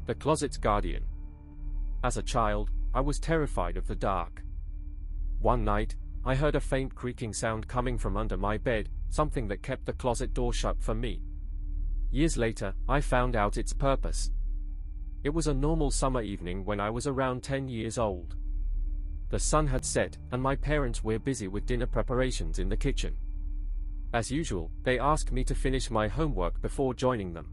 The closet's guardian. As a child, I was terrified of the dark. One night, I heard a faint creaking sound coming from under my bed, something that kept the closet door shut for me. Years later, I found out its purpose. It was a normal summer evening when I was around 10 years old. The sun had set, and my parents were busy with dinner preparations in the kitchen. As usual, they asked me to finish my homework before joining them.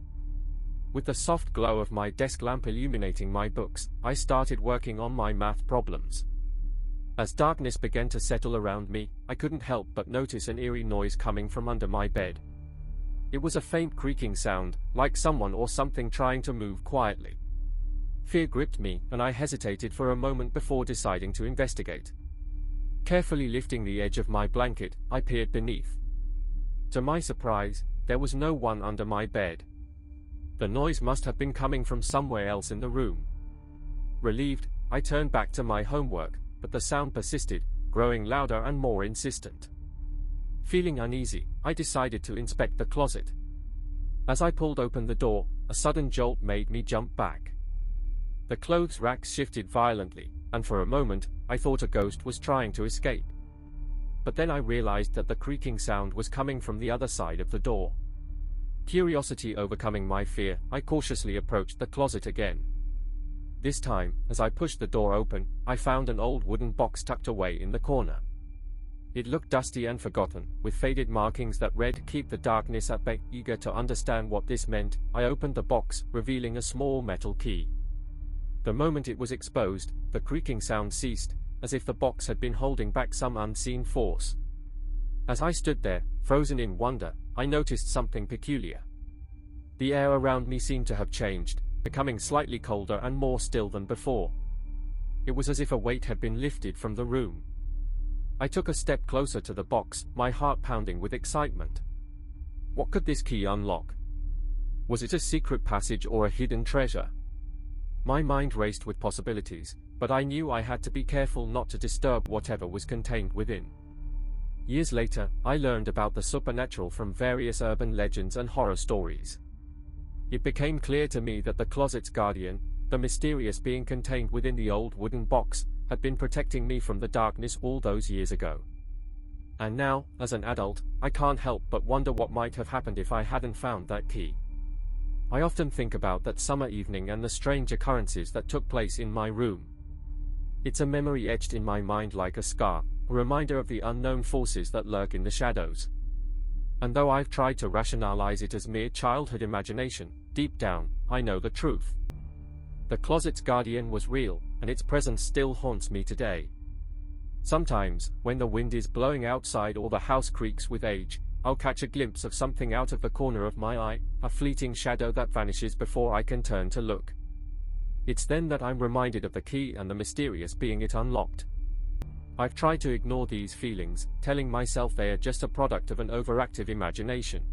With the soft glow of my desk lamp illuminating my books, I started working on my math problems. As darkness began to settle around me, I couldn't help but notice an eerie noise coming from under my bed. It was a faint creaking sound, like someone or something trying to move quietly. Fear gripped me, and I hesitated for a moment before deciding to investigate. Carefully lifting the edge of my blanket, I peered beneath. To my surprise, there was no one under my bed. The noise must have been coming from somewhere else in the room. Relieved, I turned back to my homework, but the sound persisted, growing louder and more insistent. Feeling uneasy, I decided to inspect the closet. As I pulled open the door, a sudden jolt made me jump back. The clothes racks shifted violently, and for a moment, I thought a ghost was trying to escape. But then I realized that the creaking sound was coming from the other side of the door. Curiosity overcoming my fear, I cautiously approached the closet again. This time, as I pushed the door open, I found an old wooden box tucked away in the corner. It looked dusty and forgotten, with faded markings that read "Keep the darkness at bay." Eager to understand what this meant, I opened the box, revealing a small metal key. The moment it was exposed, the creaking sound ceased, as if the box had been holding back some unseen force. As I stood there, frozen in wonder, I noticed something peculiar. The air around me seemed to have changed, becoming slightly colder and more still than before. It was as if a weight had been lifted from the room. I took a step closer to the box, my heart pounding with excitement. What could this key unlock? Was it a secret passage or a hidden treasure? My mind raced with possibilities, but I knew I had to be careful not to disturb whatever was contained within. Years later, I learned about the supernatural from various urban legends and horror stories. It became clear to me that the closet's guardian, the mysterious being contained within the old wooden box, had been protecting me from the darkness all those years ago. And now, as an adult, I can't help but wonder what might have happened if I hadn't found that key. I often think about that summer evening and the strange occurrences that took place in my room. It's a memory etched in my mind like a scar, a reminder of the unknown forces that lurk in the shadows. And though I've tried to rationalize it as mere childhood imagination, deep down, I know the truth. The closet's guardian was real, and its presence still haunts me today. Sometimes, when the wind is blowing outside or the house creaks with age, I'll catch a glimpse of something out of the corner of my eye, a fleeting shadow that vanishes before I can turn to look. It's then that I'm reminded of the key and the mysterious being it unlocked. I've tried to ignore these feelings, telling myself they are just a product of an overactive imagination.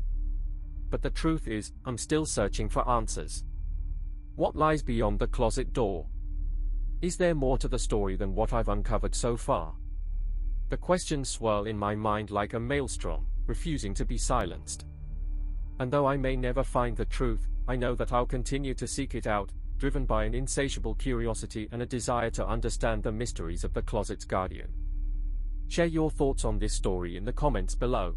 But the truth is, I'm still searching for answers. What lies beyond the closet door? Is there more to the story than what I've uncovered so far? The questions swirl in my mind like a maelstrom, refusing to be silenced. And though I may never find the truth, I know that I'll continue to seek it out, driven by an insatiable curiosity and a desire to understand the mysteries of the closet's guardian. Share your thoughts on this story in the comments below.